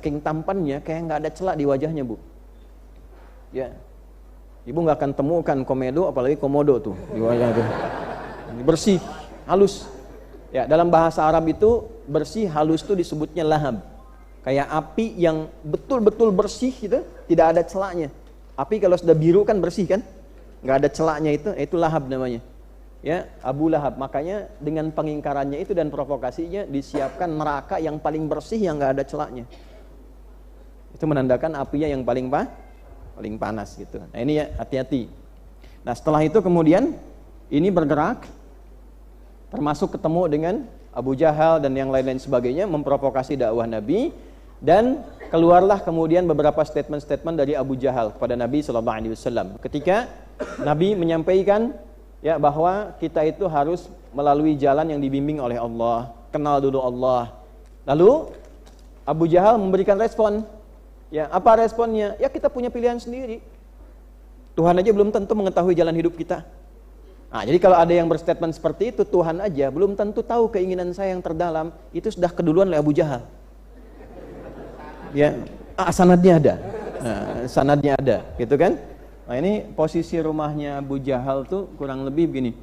saking tampannya kayak nggak ada celak di wajahnya, Bu. Ya, Ibu nggak akan temukan komedo, apalagi komodo tuh di wajah tuh. Bersih, halus. Ya, dalam bahasa Arab itu bersih, halus itu disebutnya lahab. Kayak api yang betul-betul bersih gitu, tidak ada celaknya. Api kalau sudah biru kan bersih kan, nggak ada celaknya, itu lahab namanya. Ya, Abu Lahab. Makanya dengan pengingkarannya itu dan provokasinya disiapkan neraka yang paling bersih yang nggak ada celaknya. Itu menandakan apinya yang paling panas gitu. Nah ini ya, hati-hati. Nah setelah itu kemudian ini bergerak, termasuk ketemu dengan Abu Jahal dan yang lain-lain sebagainya, memprovokasi dakwah Nabi, dan keluarlah kemudian beberapa statement-statement dari Abu Jahal kepada Nabi SAW. Ketika Nabi menyampaikan ya bahwa kita itu harus melalui jalan yang dibimbing oleh Allah, kenal dulu Allah. Lalu Abu Jahal memberikan respon. Ya, apa responnya? Ya kita punya pilihan sendiri. Tuhan aja belum tentu mengetahui jalan hidup kita. Nah, jadi kalau ada yang berstatement seperti itu, Tuhan aja belum tentu tahu keinginan saya yang terdalam, itu sudah keduluan oleh Abu Jahal. Ya, sanadnya ada. Nah, sanadnya ada, gitu kan? Nah, ini posisi rumahnya Abu Jahal tuh kurang lebih begini.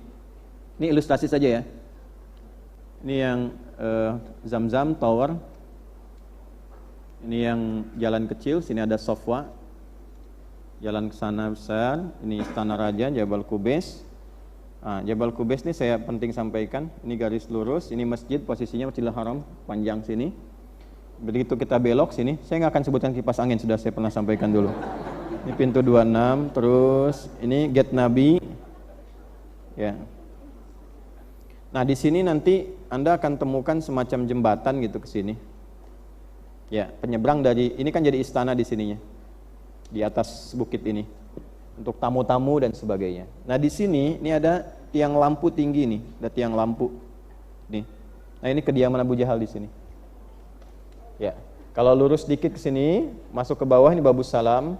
Ini ilustrasi saja ya. Ini yang Zamzam Tower. Ini yang jalan kecil, sini ada Sofwa. Jalan ke sana besar, ini Istana Raja, Jabal Qubais. Nah, Jabal Qubais ini saya penting sampaikan, ini garis lurus, ini masjid, posisinya Masjidil Haram, panjang sini. Begitu kita belok sini, saya nggak akan sebutkan kipas angin, sudah saya pernah sampaikan dulu. Ini pintu 26, terus ini gate Nabi. Ya. Nah, di sini nanti Anda akan temukan semacam jembatan gitu ke sini. Ya, penyeberang dari ini kan jadi istana di sininya. Di atas bukit ini. Untuk tamu-tamu dan sebagainya. Nah, di sini ini ada tiang lampu tinggi nih, ada tiang lampu. Nih. Nah, ini kediaman Abu Jahal di sini. Ya. Kalau lurus dikit ke sini, masuk ke bawah ini Babus Salam.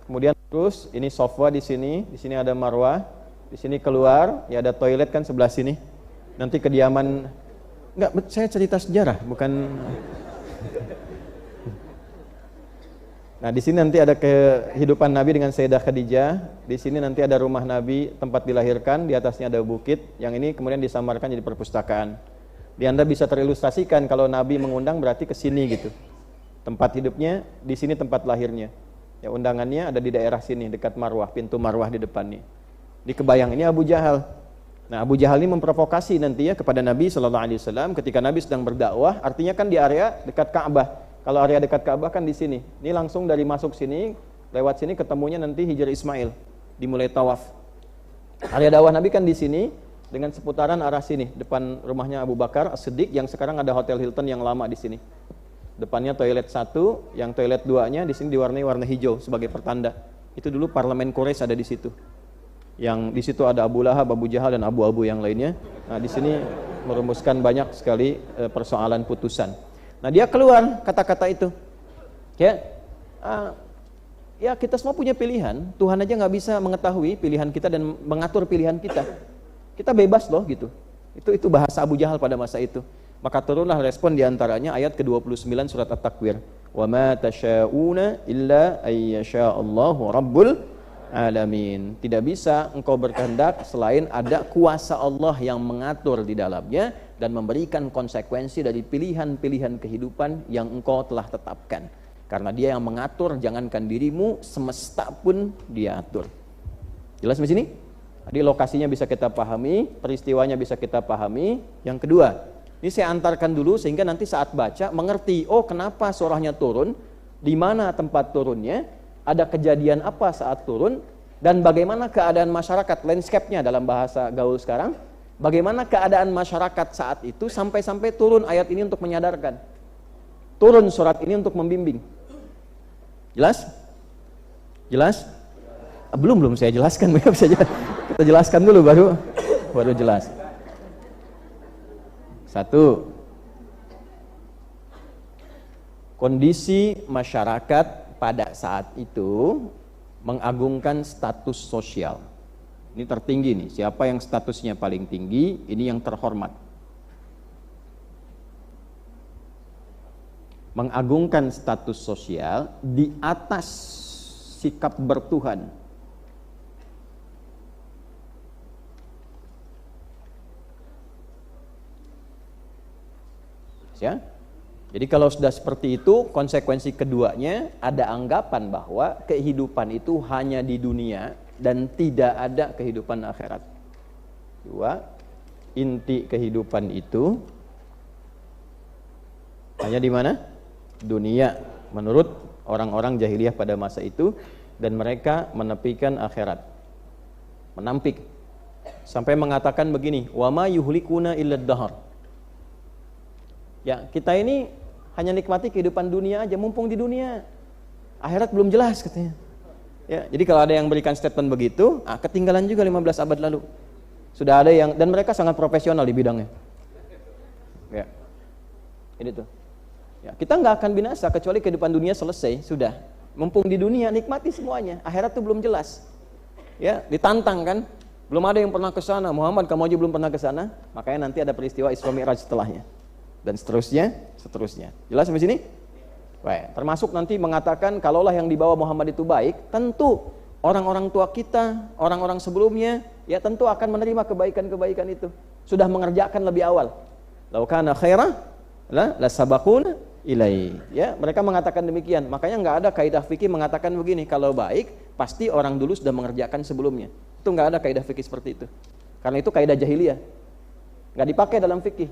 Kemudian terus ini Sofwa di sini ada Marwah. Di sini keluar, ya ada toilet kan sebelah sini. Nanti kediaman enggak, saya cerita sejarah, bukan. Nah, di sini nanti ada kehidupan Nabi dengan Sayyidah Khadijah. Di sini nanti ada rumah Nabi, tempat dilahirkan, di atasnya ada bukit. Yang ini kemudian disamarkan jadi perpustakaan. Di Anda bisa terilustrasikan kalau Nabi mengundang berarti ke sini gitu. Tempat hidupnya, di sini tempat lahirnya. Ya, undangannya ada di daerah sini, dekat Marwah, pintu Marwah di depan nih. Di kebayang ini Abu Jahal. Nah, Abu Jahal ini memprovokasi nanti ya kepada Nabi SAW ketika Nabi sedang berdakwah, artinya kan di area dekat Ka'bah. Kalau area dekat Ka'bah kan di sini. Ini langsung dari masuk sini, lewat sini ketemunya nanti Hijr Ismail, dimulai tawaf. Area dakwah Nabi kan di sini dengan seputaran arah sini, depan rumahnya Abu Bakar As-Siddiq yang sekarang ada Hotel Hilton yang lama di sini. Depannya toilet 1, yang toilet 2-nya di sini diwarnai warna hijau sebagai pertanda. Itu dulu parlemen Quraisy ada di situ. Yang di situ ada Abu Lahab, Abu Jahal dan Abu yang lainnya. Nah, di sini merumuskan banyak sekali persoalan putusan. Nah, dia keluar kata-kata itu. Ya. Ya kita semua punya pilihan. Tuhan aja nggak bisa mengetahui pilihan kita dan mengatur pilihan kita. Kita bebas loh gitu. Itu bahasa Abu Jahal pada masa itu. Maka turunlah respon diantaranya ayat ke-29 surat At-Takwir. Wa ma tasyauna illa ayyasha'allahu rabbul alamin. Tidak bisa engkau berkehendak selain ada kuasa Allah yang mengatur di dalamnya dan memberikan konsekuensi dari pilihan-pilihan kehidupan yang engkau telah tetapkan. Karena dia yang mengatur, jangankan dirimu, semesta pun dia atur. Jelas di sini? Jadi lokasinya bisa kita pahami, peristiwanya bisa kita pahami. Yang kedua, ini saya antarkan dulu sehingga nanti saat baca mengerti, oh kenapa surahnya turun, di mana tempat turunnya, ada kejadian apa saat turun, dan bagaimana keadaan masyarakat, landscape-nya dalam bahasa gaul sekarang, bagaimana keadaan masyarakat saat itu sampai-sampai turun ayat ini untuk menyadarkan. Turun surat ini untuk membimbing. Jelas? Jelas? Belum saya jelaskan. Kita jelaskan dulu baru jelas. 1. Kondisi masyarakat pada saat itu mengagungkan status sosial. Ini tertinggi nih, siapa yang statusnya paling tinggi, ini yang terhormat. mengagungkan status sosial di atas sikap bertuhan. Ya. Jadi kalau sudah seperti itu, konsekuensi keduanya ada anggapan bahwa kehidupan itu hanya di dunia dan tidak ada kehidupan akhirat. Dua, inti kehidupan itu hanya di mana? Dunia, menurut orang-orang jahiliyah pada masa itu, dan mereka menepikan akhirat, menampik sampai mengatakan begini, wa ma yuhlikuna illa ad-dahr. Ya, kita ini hanya nikmati kehidupan dunia aja, mumpung di dunia. Akhirat belum jelas katanya. Ya, jadi kalau ada yang berikan statement begitu, ketinggalan juga 15 abad lalu. Sudah ada yang, dan mereka sangat profesional di bidangnya. Ya. Ini tuh. Ya, kita nggak akan binasa kecuali kehidupan dunia selesai, sudah. Mumpung di dunia nikmati semuanya. Akhirat tuh belum jelas. Ya, ditantang kan? Belum ada yang pernah ke sana. Muhammad, kamu aja belum pernah ke sana. Makanya nanti ada peristiwa Isra Mi'raj setelahnya. Dan seterusnya. Jelas sampai sini? Baik, termasuk nanti mengatakan kalaulah yang dibawa Muhammad itu baik, tentu orang-orang tua kita, orang-orang sebelumnya, ya tentu akan menerima kebaikan-kebaikan itu. Sudah mengerjakan lebih awal. Lau kana khairah la sabaquna ilai. Ya, mereka mengatakan demikian. Makanya enggak ada kaidah fikih mengatakan begini, kalau baik pasti orang dulu sudah mengerjakan sebelumnya. Itu enggak ada kaidah fikih seperti itu. Karena itu kaidah jahiliyah. Enggak dipakai dalam fikih.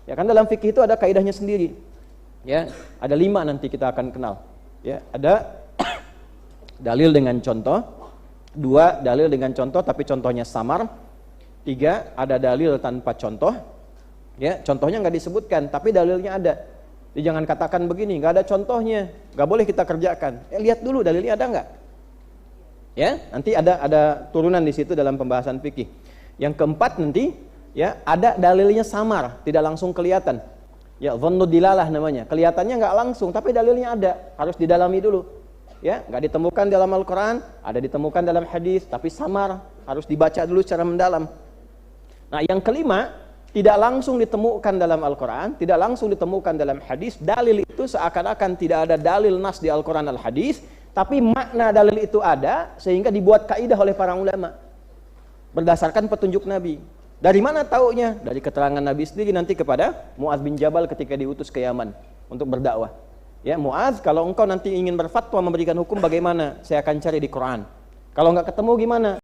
Ya kan dalam fikih itu ada kaidahnya sendiri. Ya, ada 5 nanti kita akan kenal. Ya, ada dalil dengan contoh, 2 dalil dengan contoh tapi contohnya samar, 3 ada dalil tanpa contoh. Ya, contohnya nggak disebutkan tapi dalilnya ada. Jadi jangan katakan begini, nggak ada contohnya, nggak boleh kita kerjakan. Lihat dulu dalilnya ada nggak? Ya, nanti ada turunan di situ dalam pembahasan fikih. Yang keempat nanti, ya ada dalilnya samar, tidak langsung kelihatan. Ya, dhannu dilalah namanya. Kelihatannya nggak langsung, tapi dalilnya ada, harus didalami dulu. Ya, nggak ditemukan dalam Al-Quran, ada ditemukan dalam hadis, tapi samar, harus dibaca dulu secara mendalam. Nah, yang kelima, tidak langsung ditemukan dalam Al-Quran, tidak langsung ditemukan dalam hadis. Dalil itu seakan-akan tidak ada dalil nas di Al-Quran al-hadis, tapi makna dalil itu ada, sehingga dibuat kaidah oleh para ulama berdasarkan petunjuk Nabi. Dari mana taunya? Dari keterangan Nabi sendiri nanti kepada Mu'adz bin Jabal ketika diutus ke Yaman untuk berdakwah. Ya, Mu'adz, kalau engkau nanti ingin berfatwa memberikan hukum bagaimana? Saya akan cari di Quran. Kalau enggak ketemu gimana?